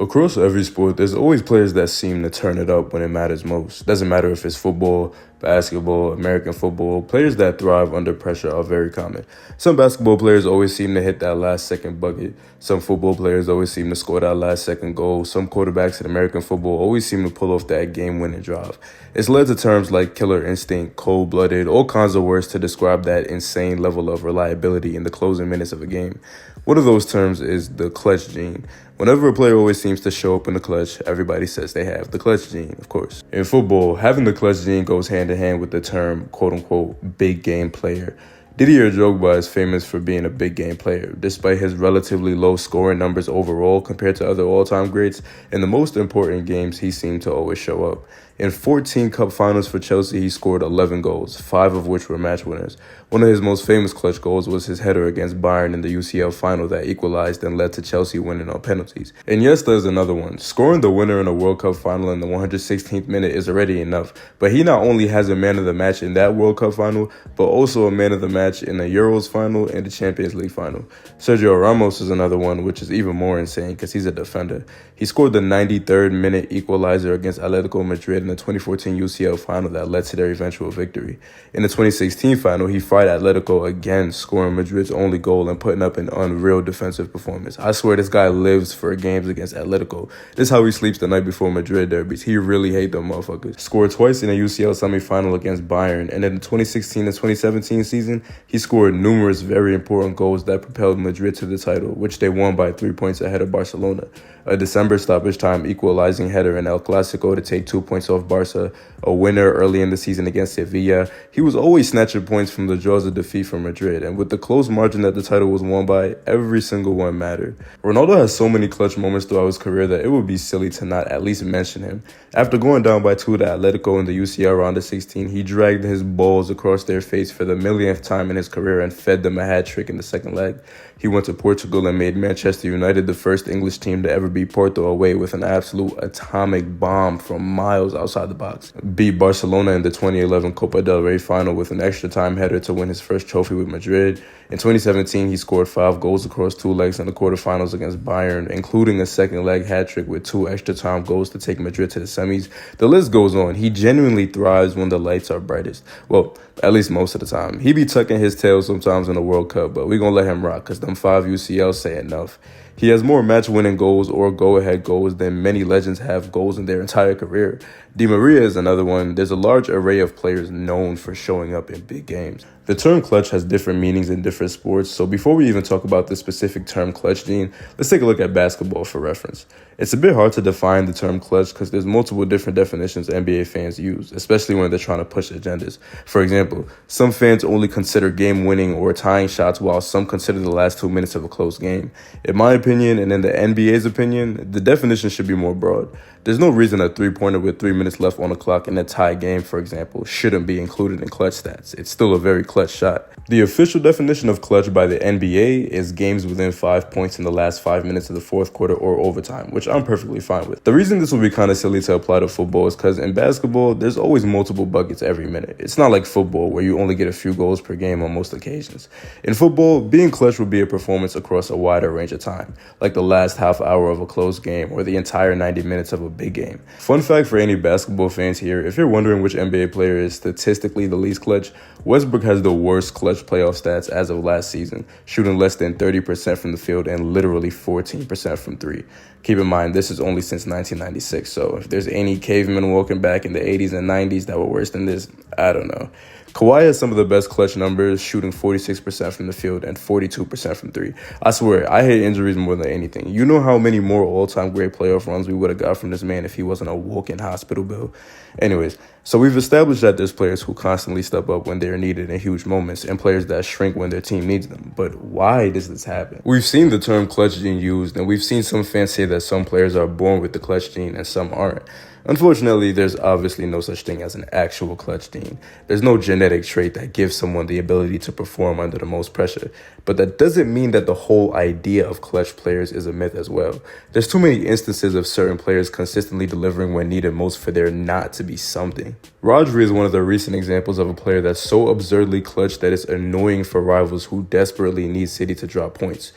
Across every sport, there's always players that seem to turn it up when it matters most. Doesn't matter if it's football, basketball, American football, players that thrive under pressure are very common. Some basketball players always seem to hit that last second bucket. Some football players always seem to score that last second goal. Some quarterbacks in American football always seem to pull off that game-winning drive. It's led to terms like killer instinct, cold-blooded, all kinds of words to describe that insane level of reliability in the closing minutes of a game. One of those terms is the clutch gene. Whenever a player always seems to show up in the clutch, everybody says they have the clutch gene, of course. In football, having the clutch gene goes hand in hand with the term quote-unquote big game player. Didier Drogba is famous for being a big game player, despite his relatively low scoring numbers overall compared to other all-time greats. In the most important games, he seemed to always show up. In 14 cup finals for Chelsea, he scored 11 goals, 5 of which were match winners. One of his most famous clutch goals was his header against Bayern in the UCL final that equalized and led to Chelsea winning on penalties. And yes, there's another one. Scoring the winner in a World Cup final in the 116th minute is already enough, but he not only has a man of the match in that World Cup final, but also a man of the match in the Euros final and the Champions League final. Sergio Ramos is another one, which is even more insane because he's a defender. He scored the 93rd minute equalizer against Atletico Madrid in the 2014 UCL final that led to their eventual victory. In the 2016 final, he fried Atletico again, scoring Madrid's only goal and putting up an unreal defensive performance. I swear this guy lives for games against Atletico. This is how he sleeps the night before Madrid derbies. He really hates them motherfuckers. Scored twice in a UCL semifinal against Bayern, and in the 2016 and 2017 season, he scored numerous very important goals that propelled Madrid to the title, which they won by 3 points ahead of Barcelona. A December stoppage time equalizing header in El Clasico to take 2 points off Barca, a winner early in the season against Sevilla. He was always snatching points from the jaws of defeat from Madrid, and with the close margin that the title was won by, every single one mattered. Ronaldo has so many clutch moments throughout his career that it would be silly to not at least mention him. After going down by 2 to Atletico in the UCL round of 16, he dragged his balls across their face for the millionth time in his career and fed them a hat trick in the second leg. He went to Portugal and made Manchester United the first English team to ever beat Porto away with an absolute atomic bomb from miles outside the box. Beat Barcelona in the 2011 Copa del Rey final with an extra time header to win his first trophy with Madrid. In 2017, he scored 5 goals across 2 legs in the quarterfinals against Bayern, including a second leg hat trick with 2 extra time goals to take Madrid to the semis. The list goes on. He genuinely thrives when the lights are brightest. Well, at least most of the time. He be tucking his tail sometimes in the World Cup, but we gonna let him rock because them 5 UCLs say enough. He has more match-winning goals or go-ahead goals than many legends have goals in their entire career. Di Maria is another one. There's a large array of players known for showing up in big games. The term clutch has different meanings in different sports, so before we even talk about the specific term clutch gene, let's take a look at basketball for reference. It's a bit hard to define the term clutch because there's multiple different definitions NBA fans use, especially when they're trying to push agendas. For example, some fans only consider game-winning or tying shots while some consider the last 2 minutes of a close game. In my opinion, and in the NBA's opinion, the definition should be more broad. There's no reason a three-pointer with 3 minutes left on the clock in a tie game, for example, shouldn't be included in clutch stats. It's still a very clutch shot. The official definition of clutch by the NBA is games within 5 points in the last 5 minutes of the fourth quarter or overtime, which I'm perfectly fine with. The reason this will be kind of silly to apply to football is because in basketball, there's always multiple buckets every minute. It's not like football where you only get a few goals per game on most occasions. In football, being clutch will be a performance across a wider range of time, like the last half hour of a close game or the entire 90 minutes of a big game. Fun fact for any basketball fans here, if you're wondering which NBA player is statistically the least clutch, Westbrook has the worst clutch playoff stats as of last season, shooting less than 30% from the field and literally 14% from 3. Keep in mind, this is only since 1996, so if there's any cavemen walking back in the 80s and 90s that were worse than this, I don't know. Kawhi has some of the best clutch numbers, shooting 46% from the field and 42% from 3. I swear, I hate injuries more than anything. You know how many more all-time great playoff runs we would have got from this man if he wasn't a walking hospital bill? Anyways, so we've established that there's players who constantly step up when they're needed in huge moments and players that shrink when their team needs them. But why does this happen? We've seen the term clutch gene used, and we've seen some fans say that some players are born with the clutch gene and some aren't. Unfortunately, there's obviously no such thing as an actual clutch gene. There's no genetic trait that gives someone the ability to perform under the most pressure. But that doesn't mean that the whole idea of clutch players is a myth as well. There's too many instances of certain players consistently delivering when needed most for there not to be something. Rodri is one of the recent examples of a player that's so absurdly clutch that it's annoying for rivals who desperately need City to drop points.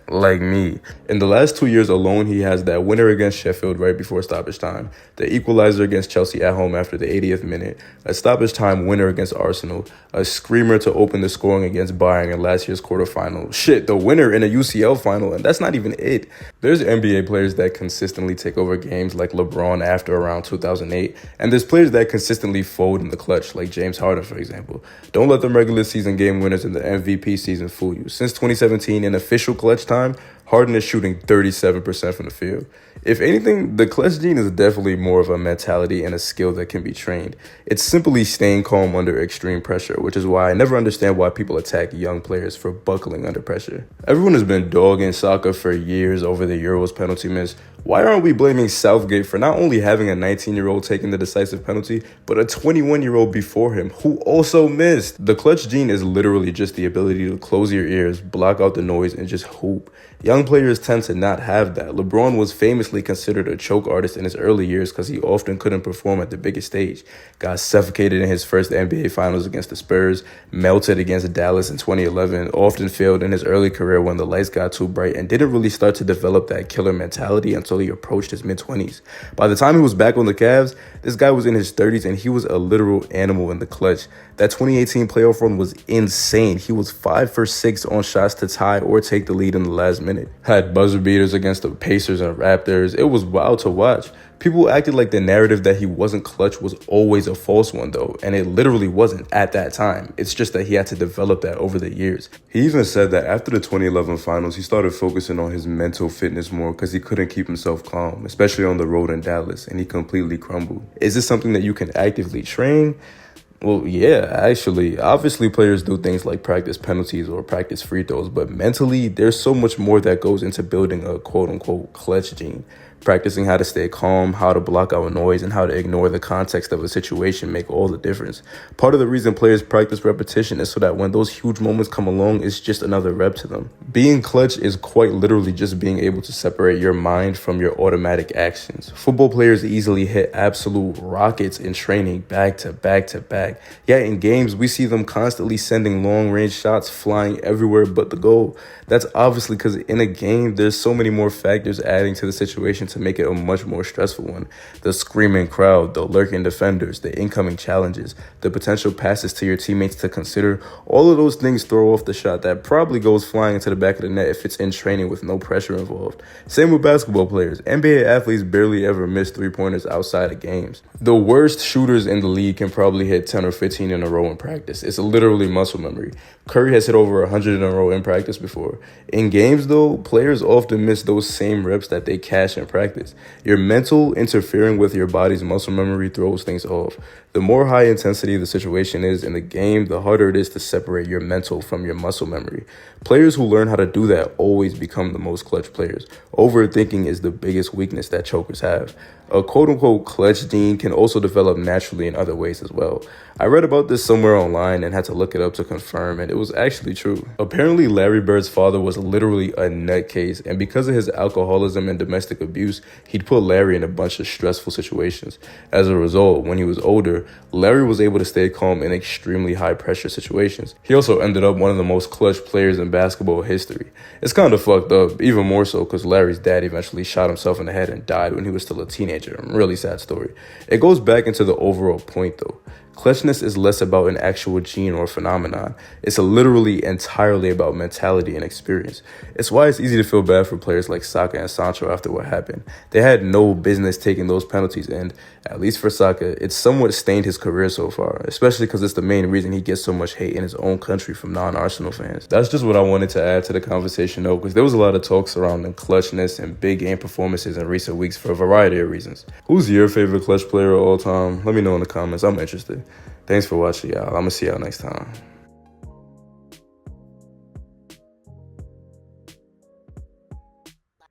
like me. In the last 2 years alone, he has that winner against Sheffield right before stoppage time, the equalizer against Chelsea at home after the 80th minute, a stoppage time winner against Arsenal, a screamer to open the scoring against Bayern in last year's quarterfinal. Shit, the winner in a UCL final, and that's not even it. There's NBA players that consistently take over games like LeBron after around 2008, and there's players that consistently fold in the clutch like James Harden, for example. Don't let them regular season game winners in the MVP season fool you. Since 2017, in official clutch time, Harden is shooting 37% from the field. If anything, the clutch gene is definitely more of a mentality and a skill that can be trained. It's simply staying calm under extreme pressure, which is why I never understand why people attack young players for buckling under pressure. Everyone has been dogging Saka for years over the Euros penalty miss. Why aren't we blaming Southgate for not only having a 19-year-old taking the decisive penalty, but a 21-year-old before him who also missed? The clutch gene is literally just the ability to close your ears, block out the noise, and just hoop. Young players tend to not have that. LeBron was famously considered a choke artist in his early years because he often couldn't perform at the biggest stage. Got suffocated in his first NBA Finals against the Spurs, melted against Dallas in 2011, often failed in his early career when the lights got too bright, and didn't really start to develop that killer mentality until he approached his mid-20s. By the time he was back on the Cavs, this guy was in his 30s and he was a literal animal in the clutch. That 2018 playoff run was insane. He was 5 for 6 on shots to tie or take the lead in the last minute. Had buzzer beaters against the Pacers and Raptors. It was wild to watch. People acted like the narrative that he wasn't clutch was always a false one though, and it literally wasn't at that time. It's just that he had to develop that over the years. He even said that after the 2011 finals, he started focusing on his mental fitness more because he couldn't keep himself calm, especially on the road in Dallas, and he completely crumbled. Is this something that you can actively train? Well, yeah, actually, obviously players do things like practice penalties or practice free throws, but mentally, there's so much more that goes into building a quote-unquote clutch gene. Practicing how to stay calm, how to block out noise, and how to ignore the context of a situation make all the difference. Part of the reason players practice repetition is so that when those huge moments come along, it's just another rep to them. Being clutch is quite literally just being able to separate your mind from your automatic actions. Football players easily hit absolute rockets in training back to back to back. Yet in games, we see them constantly sending long-range shots flying everywhere but the goal. That's obviously because in a game, there's so many more factors adding to the situation to make it a much more stressful one. The screaming crowd, the lurking defenders, the incoming challenges, the potential passes to your teammates to consider, all of those things throw off the shot that probably goes flying into the back of the net if it's in training with no pressure involved. Same with basketball players. NBA athletes barely ever miss three-pointers outside of games. The worst shooters in the league can probably hit 10 or 15 in a row in practice. It's literally muscle memory. Curry has hit over 100 in a row in practice before. In games, though, players often miss those same reps that they cash in practice. Your mental interfering with your body's muscle memory throws things off. The more high intensity the situation is in the game, the harder it is to separate your mental from your muscle memory. Players who learn how to do that always become the most clutch players. Overthinking is the biggest weakness that chokers have. A quote-unquote clutch gene can also develop naturally in other ways as well. I read about this somewhere online and had to look it up to confirm, and it was actually true. Apparently, Larry Bird's father was literally a nutcase, and because of his alcoholism and domestic abuse, he'd put Larry in a bunch of stressful situations. As a result, when he was older, Larry was able to stay calm in extremely high-pressure situations. He also ended up one of the most clutch players in basketball history. It's kind of fucked up, even more so because Larry's dad eventually shot himself in the head and died when he was still a teenager. Really sad story. It goes back into the overall point though. Clutchness is less about an actual gene or phenomenon. It's literally entirely about mentality and experience. It's why it's easy to feel bad for players like Saka and Sancho after what happened. They had no business taking those penalties, and at least for Saka, it's somewhat stained his career so far, especially because it's the main reason he gets so much hate in his own country from non-Arsenal fans. That's just what I wanted to add to the conversation though, because there was a lot of talk surrounding clutchness and big game performances in recent weeks for a variety of reasons. Who's your favorite clutch player of all time? Let me know in the comments. I'm interested. Thanks for watching, y'all. I'm going to see y'all next time.